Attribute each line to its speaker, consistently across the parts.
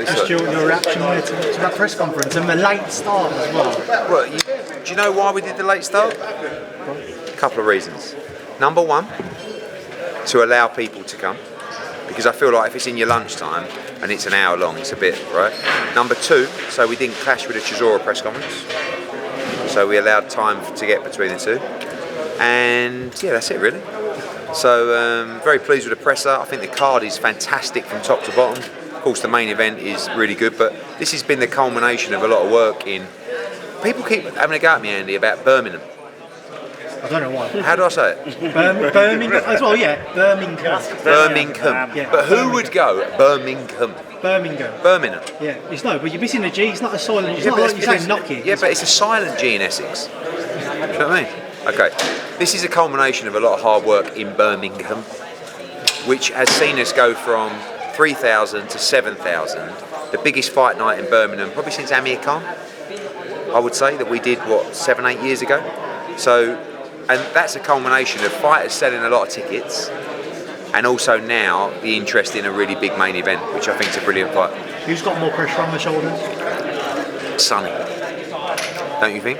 Speaker 1: Just your reaction to that press conference and the late start as well.
Speaker 2: Well, do you know why we did the late start? A couple of reasons. Number one, to allow people to come, because I feel like if it's in your lunchtime and it's an hour long, it's a bit, right? Number two, so we didn't clash with the Chisora press conference, so we allowed time to get between the two, and yeah, that's it really. So very pleased with the presser. I think the card is fantastic from top to bottom. Of course, the main event is really good, but this has been the culmination of a lot of work in. People keep having a go at me, Andy, about Birmingham.
Speaker 1: I don't know why.
Speaker 2: How do I say it?
Speaker 1: Birmingham as well, yeah. Birmingham.
Speaker 2: Birmingham.
Speaker 1: Yeah.
Speaker 2: But who would go Birmingham?
Speaker 1: Birmingham. Yeah. It's no, but you're missing a G. It's not a silent. It's not like you're saying knock it.
Speaker 2: Yeah, but it's a silent G in Essex. Do you know what I mean? Okay. This is a culmination of a lot of hard work in Birmingham, which has seen us go from 3,000 to 7,000. The biggest fight night in Birmingham, probably since Amir Khan, I would say, that we did, 7-8 years ago. So, and that's a culmination of fighters selling a lot of tickets, and also now the interest in a really big main event, which I think is a brilliant fight.
Speaker 1: Who's got more pressure on the shoulders?
Speaker 2: Sonny, don't you think?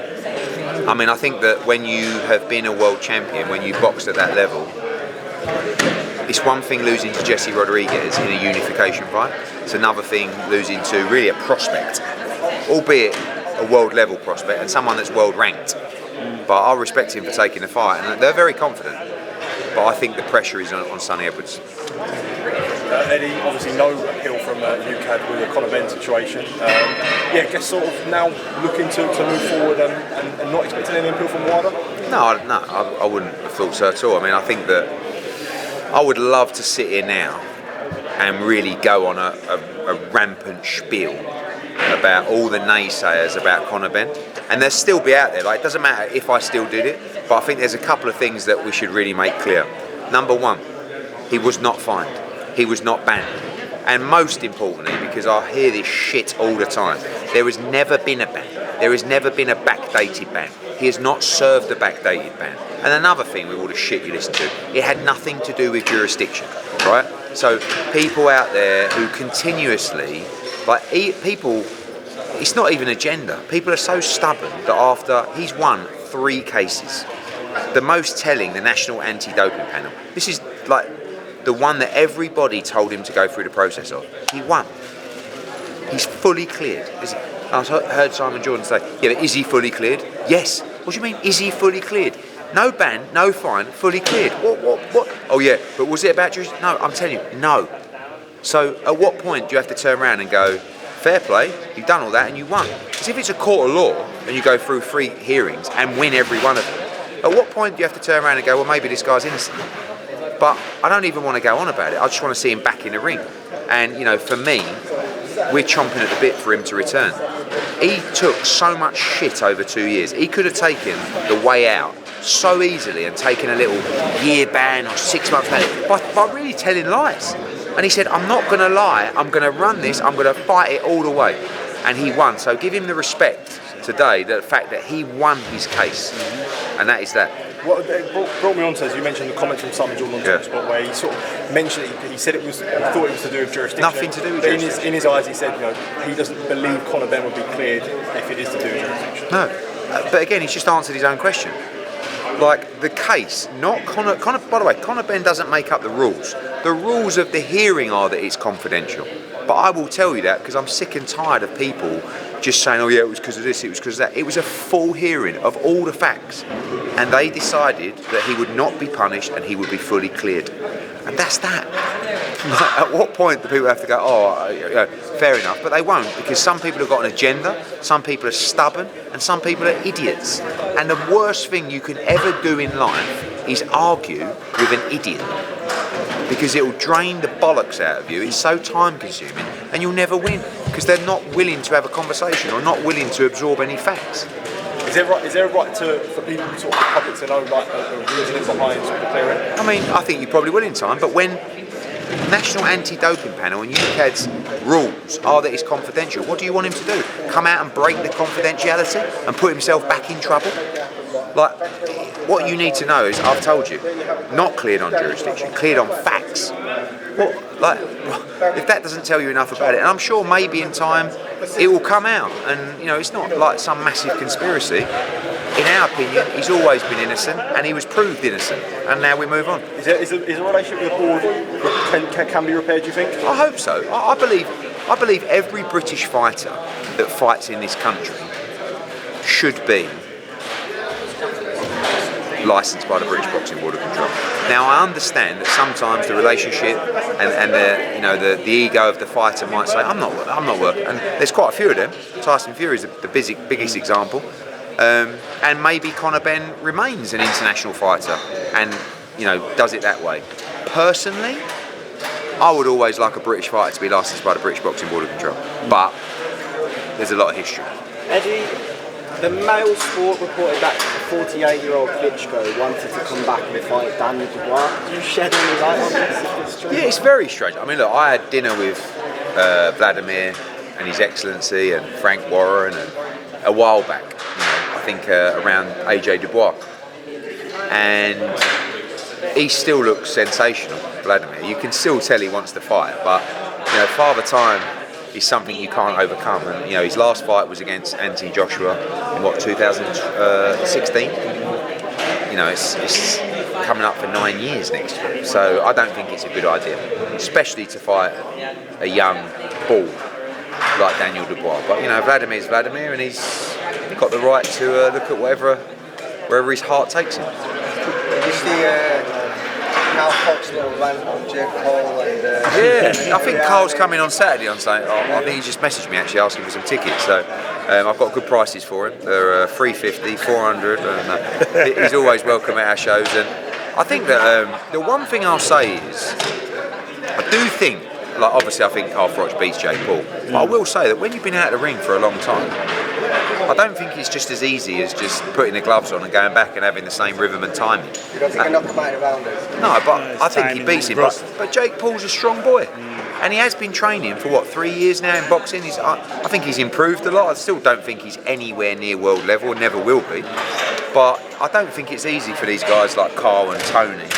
Speaker 2: I mean, I think that when you have been a world champion, when you boxed at that level, it's one thing losing to Jesse Rodriguez in a unification fight. It's another thing losing to really a prospect, albeit a world level prospect and someone that's world ranked. But I respect him for taking the fight, and they're very confident. But I think the pressure is on Sonny Edwards.
Speaker 3: Eddie, obviously no appeal from UCAD with the Conor Benn situation. I guess sort of now looking to move forward and not expecting any appeal from Wilder?
Speaker 2: No, I wouldn't have thought so at all. I mean, I think that I would love to sit here now and really go on a rampant spiel about all the naysayers about Conor Benn, and they'll still be out there. Like, it doesn't matter if I still did it, but I think there's a couple of things that we should really make clear. Number one, he was not fined, he was not banned, and most importantly, because I hear this shit all the time, there has never been a ban. There has never been a backdated ban. He has not served a backdated ban. And another thing with all the shit you listen to, it had nothing to do with jurisdiction, right? So people out there who continuously, people, it's not even agenda. People are so stubborn that after he's won 3 cases, the most telling, the National Anti-Doping Panel, this is like the one that everybody told him to go through the process of. He won. He's fully cleared. I heard Simon Jordan say, yeah, but is he fully cleared? Yes. What do you mean, is he fully cleared? No ban, no fine, fully cleared. What? Oh yeah, but was it about jurisdiction? No, I'm telling you, no. So at what point do you have to turn around and go, fair play, you've done all that and you won? Because if it's a court of law and you go through 3 hearings and win every one of them, at what point do you have to turn around and go, well, maybe this guy's innocent? But I don't even want to go on about it. I just want to see him back in the ring. And, for me, we're chomping at the bit for him to return. He took so much shit over 2 years. He could have taken the way out so easily and taken a little year ban or 6 months ban by really telling lies. And he said, I'm not going to lie, I'm going to run this, I'm going to fight it all the way. And he won. So give him the respect today, the fact that he won his case. And that is that.
Speaker 3: What brought me on to, as you mentioned, the comment from Simon Jordan on Talksport, where he sort of mentioned he said he thought it was to do with jurisdiction.
Speaker 2: Nothing to do with jurisdiction.
Speaker 3: In his eyes, he said, he doesn't believe Conor Benn would be cleared if it is to do with jurisdiction.
Speaker 2: No, but again, he's just answered his own question. Like the case, not Conor. By the way, Conor Benn doesn't make up the rules. The rules of the hearing are that it's confidential. But I will tell you that because I'm sick and tired of people just saying, oh yeah, it was because of this, it was because of that. It was a full hearing of all the facts. And they decided that he would not be punished and he would be fully cleared. And that's that. At what point do people have to go, fair enough, but they won't, because some people have got an agenda, some people are stubborn, and some people are idiots. And the worst thing you can ever do in life is argue with an idiot, because it will drain the bollocks out of you. It's so time consuming, and you'll never win, because they're not willing to have a conversation or not willing to absorb any facts.
Speaker 3: Is there a right for people, sort of the public, to know a reasoning behind sort of the clearing?
Speaker 2: I mean, I think you probably will in time, but when National Anti-Doping Panel and UCAD's rules are that it's confidential, what do you want him to do? Come out and break the confidentiality and put himself back in trouble? Like, What you need to know is, I've told you, not cleared on jurisdiction, cleared on facts. If that doesn't tell you enough about it, and I'm sure maybe in time it will come out, and it's not like some massive conspiracy. In our opinion, he's always been innocent, and he was proved innocent, and now we move on.
Speaker 3: Is a relationship with the board can be repaired, do you think?
Speaker 2: I hope so. I believe every British fighter that fights in this country should be licensed by the British Boxing Board of Control. Now, I understand that sometimes the relationship and the ego of the fighter might say, I'm not working, and there's quite a few of them. Tyson Fury is the biggest example, and maybe Conor Benn remains an international fighter and does it that way. Personally, I would always like a British fighter to be licensed by the British Boxing Board of Control, but there's a lot of history.
Speaker 4: Eddie, the Mail Sport reported that 48-year-old Klitschko wanted to come back and fight Daniel Dubois. Do you shed any light on this?
Speaker 2: Yeah, it's very strange. I mean, look, I had dinner with Vladimir and His Excellency and Frank Warren and a while back, I think around AJ Dubois, and he still looks sensational, Vladimir. You can still tell he wants to fight, but Father Time is something you can't overcome. And his last fight was against Anthony Joshua in 2016. It's coming up for 9 years next year. So I don't think it's a good idea, especially to fight a young bull like Daniel Dubois. But Vladimir's Vladimir, and he's got the right to look at wherever his heart takes him.
Speaker 4: Did you see Carl Froch's little rant on Jake Paul?
Speaker 2: Yeah, I think Carl's coming on Saturday on saying, I think he just messaged me actually asking for some tickets. So I've got good prices for him. They're $350, $400, and he's always welcome at our shows. And I think that the one thing I'll say is, I do think, obviously I think Carl Froch beats Jake Paul, but I will say that when you've been out of the ring for a long time, I don't think it's just as easy as just putting the gloves on and going back and having the same rhythm and timing.
Speaker 4: You don't think he knocked him out of rounders?
Speaker 2: No, but I think he beats him. But Jake Paul's a strong boy. And he has been training for 3 years now in boxing. I think he's improved a lot. I still don't think he's anywhere near world level, never will be. But I don't think it's easy for these guys like Carl and Tony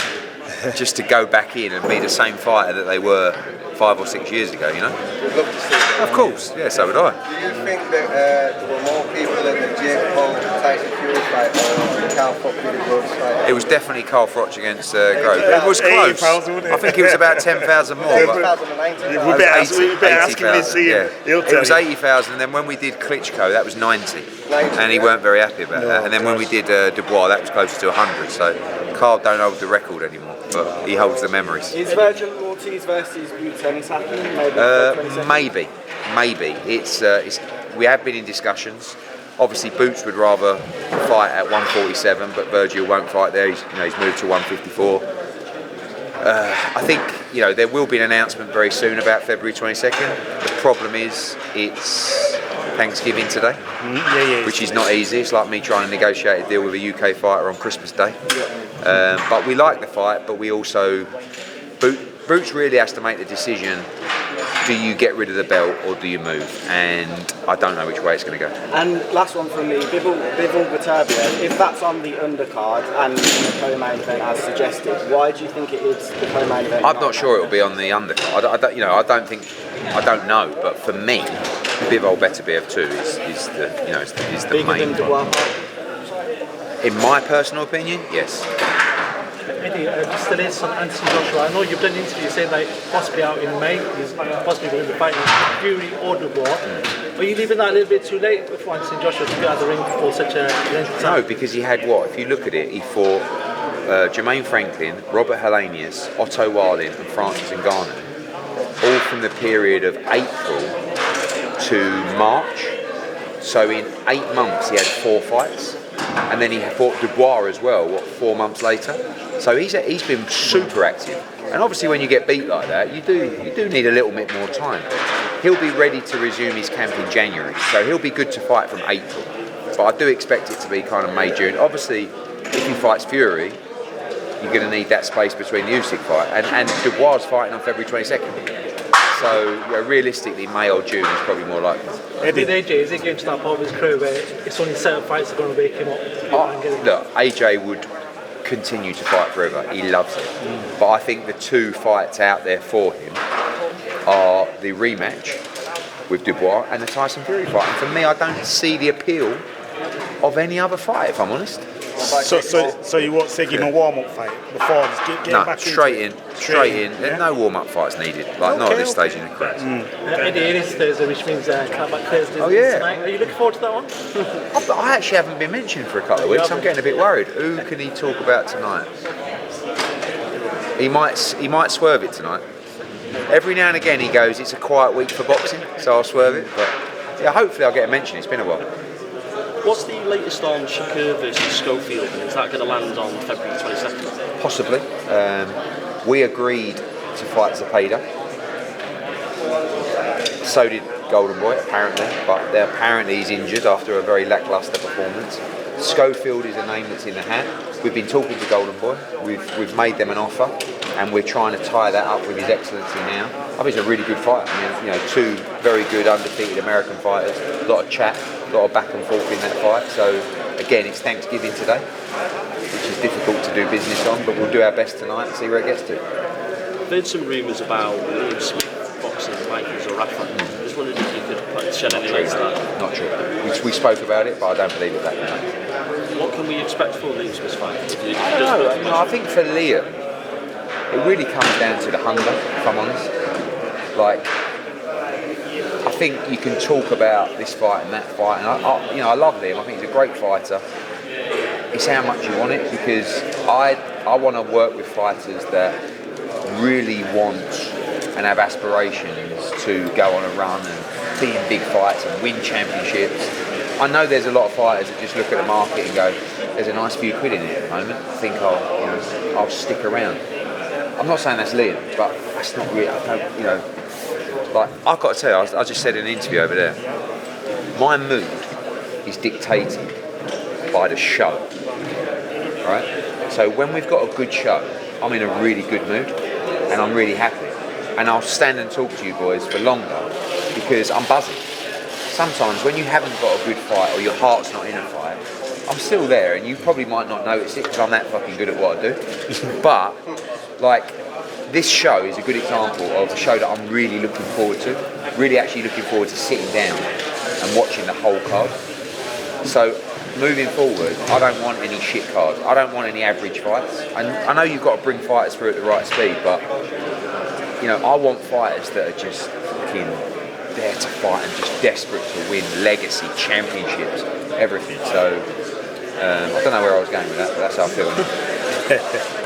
Speaker 2: just to go back in and be the same fighter that they were 5 or 6 years ago,
Speaker 4: We'd love to see it.
Speaker 2: Of course, yeah, so would I.
Speaker 4: Do you think that there were more people in the Jake Paul Tyson Fury fight or Carl Froch in the Groves fight?
Speaker 2: It was definitely Carl Froch against Grove. It was close. I think it was about 10,000 more.
Speaker 4: We
Speaker 5: better ask him this year.
Speaker 2: It was 80,000, and then when we did Klitschko, that was 90. And he weren't very happy about that. And then when we did Dubois, that was closer to 100. So Carl don't hold the record anymore, but he holds the memories.
Speaker 4: Is Virgil Ortiz versus Dubois-Klitschko happening?
Speaker 2: Maybe. It's we have been in discussions. Obviously, Boots would rather fight at 147, but Virgil won't fight there. He's moved to 154. I think there will be an announcement very soon about February 22nd. The problem is it's Thanksgiving today, which is not easy. It's like me trying to negotiate a deal with a UK fighter on Christmas Day. But we like the fight, but we also Boots really has to make the decision. Do you get rid of the belt or do you move? And I don't know which way it's going to go.
Speaker 4: And last one from me, Bivol Baturbia, if that's on the undercard and the co-main event as suggested, why do you think it is the co-main event?
Speaker 2: I'm not sure it'll be on the undercard. I don't know. But for me, Bivol Beterbiev 2 is the
Speaker 4: bigger
Speaker 2: main
Speaker 4: than Dubois?
Speaker 2: In my personal opinion, yes.
Speaker 1: Eddie, just the latest on Anthony Joshua. I know you've done an interview saying that possibly out in May, he's possibly going to be fighting Fury or Dubois. Are you leaving that a little bit too late for Anthony Joshua to be out of the ring for such a length of time?
Speaker 2: No, because he had if you look at it, he fought Jermaine Franklin, Robert Helenius, Otto Warling and Francis Ngannou, all from the period of April to March. So in 8 months he had 4 fights. And then he fought Dubois as well, 4 months later. So he's been super active. And obviously when you get beat like that, you do need a little bit more time. He'll be ready to resume his camp in January, so he'll be good to fight from April. But I do expect it to be kind of May, June. Obviously, if he fights Fury, you're going to need that space between the Usyk fight. And Dubois is fighting on February 22nd. So realistically, May or June is probably more likely.
Speaker 1: With AJ, is he going to that part of his career where it's only certain fights that are going to wake him up?
Speaker 2: Look, AJ would continue to fight forever. He loves it. But I think the two fights out there for him are the rematch with Dubois and the Tyson Fury fight. And for me, I don't see the appeal of any other fight, if I'm honest.
Speaker 5: So you want to give him a warm-up fight before get back
Speaker 2: straight in.
Speaker 5: Yeah?
Speaker 2: There's no warm-up fights needed, not at this stage in the career.
Speaker 1: It is Thursday, which means comeback Thursday tonight. Are you looking forward to that one?
Speaker 2: I actually haven't been mentioned for a couple of weeks. I'm getting a bit worried. Who can he talk about tonight? He might swerve it tonight. Every now and again he goes, it's a quiet week for boxing, so I'll swerve it. But yeah, hopefully I'll get a mention. It's been a while.
Speaker 6: What's the latest on Shakur versus Schofield? Is that going to land on February 22nd?
Speaker 2: Possibly. We agreed to fight Zepeda. So did Golden Boy, apparently, but apparently he's injured after a very lacklustre performance. Schofield is a name that's in the hat. We've been talking to Golden Boy. We've made them an offer, and we're trying to tie that up with his excellency now. I think it's a really good fight. I mean, two very good undefeated American fighters. A lot of chat, a lot of back and forth in that fight. So again, it's Thanksgiving today, which is difficult to do business on, but we'll do our best tonight and see where it gets to.
Speaker 6: I've heard some rumours about Liam Smith boxing Michael Zarafa. I just wondered if you could shed any light on that.
Speaker 2: Not true. We spoke about it, but I don't believe it that night.
Speaker 6: What can we expect for Liam Smith's fight?
Speaker 2: I think for Liam, it really comes down to the hunger, if I'm honest. I think you can talk about this fight and that fight, and I love Liam. I think he's a great fighter. It's how much you want it, because I want to work with fighters that really want and have aspirations to go on a run and be in big fights and win championships. I know there's a lot of fighters that just look at the market and go, there's a nice few quid in it at the moment, I think I'll stick around. I'm not saying that's Liam, but that's not really, I've got to tell you, I just said in an interview over there, my mood is dictated by the show, right? So when we've got a good show, I'm in a really good mood and I'm really happy. And I'll stand and talk to you boys for longer because I'm buzzing. Sometimes when you haven't got a good fight or your heart's not in a fight, I'm still there, and you probably might not notice it because I'm that fucking good at what I do. But this show is a good example of a show that I'm really looking forward to. Really actually looking forward to sitting down and watching the whole card. So moving forward, I don't want any shit cards. I don't want any average fights. And I know you've got to bring fighters through at the right speed, but I want fighters that are just fucking there to fight and just desperate to win legacy, championships, everything. So I don't know where I was going with that, but that's how I feel.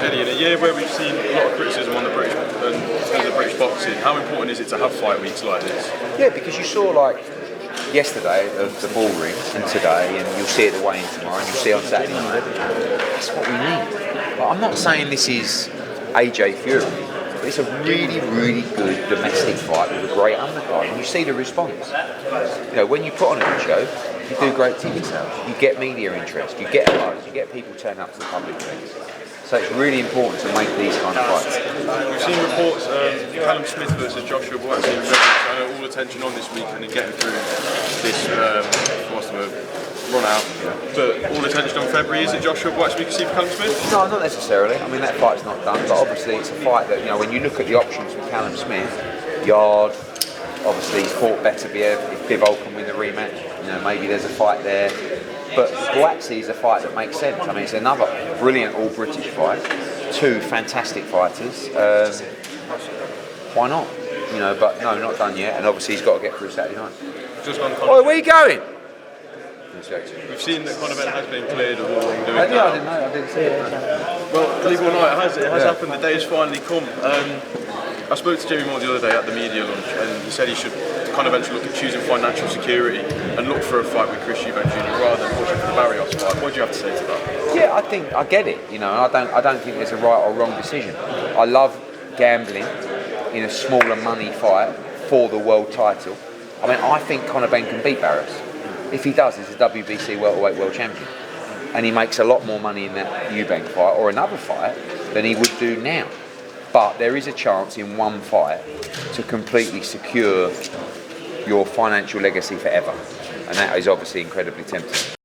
Speaker 3: Eddie, in a year where we've seen a lot of criticism on the British boxing, how important is it to have fight weeks like this?
Speaker 2: Yeah, because you saw yesterday of the ball ring and today, and you'll see it the weigh-in tomorrow, and you'll see it on Saturday night. That's what we need. I'm not saying this is AJ Fury, but it's a really, really good domestic fight with a great undercard, and you see the response. When you put on a good show, you do great TV sales, you get media interest, you get buzz, you get people turn up to the public events. So it's really important to make these kind of fights.
Speaker 3: We've seen reports Callum Smith versus Joshua Buatsi in February. I know all attention on this weekend and getting through this run out. But all attention on February, is it Joshua Buatsi we can see for Callum Smith?
Speaker 2: No, not necessarily. I mean, that fight's not done, but obviously it's a fight that, when you look at the options with Callum Smith, Yard, obviously he's fought better if Bivol can win the rematch. Maybe there's a fight there. But Buatsi is a fight that makes sense. I mean, it's another brilliant all-British fight. Two fantastic fighters. Why not? But no, not done yet. And obviously he's got to get through Saturday night.
Speaker 3: Just on
Speaker 2: Conor. Where are you going?
Speaker 3: We've seen that Conor Benn has been cleared of all wrongdoing.
Speaker 2: I didn't see it.
Speaker 3: Well, believe it or not, it has happened. The day has finally come. I spoke to Jamie Moore the other day at the media lunch, and he said Conor Benn should look at choosing financial security and look for a fight with Chris Eubank Jr. rather than pushing for the Barrios fight. What do you have to say to that?
Speaker 2: Yeah, I think I get it. I don't think there's a right or wrong decision. I love gambling in a smaller money fight for the world title. I mean, I think Conor Benn can beat Barrios. If he does, he's a WBC welterweight world champion, and he makes a lot more money in that Eubank fight or another fight than he would do now. But there is a chance in one fight to completely secure your financial legacy forever, and that is obviously incredibly tempting.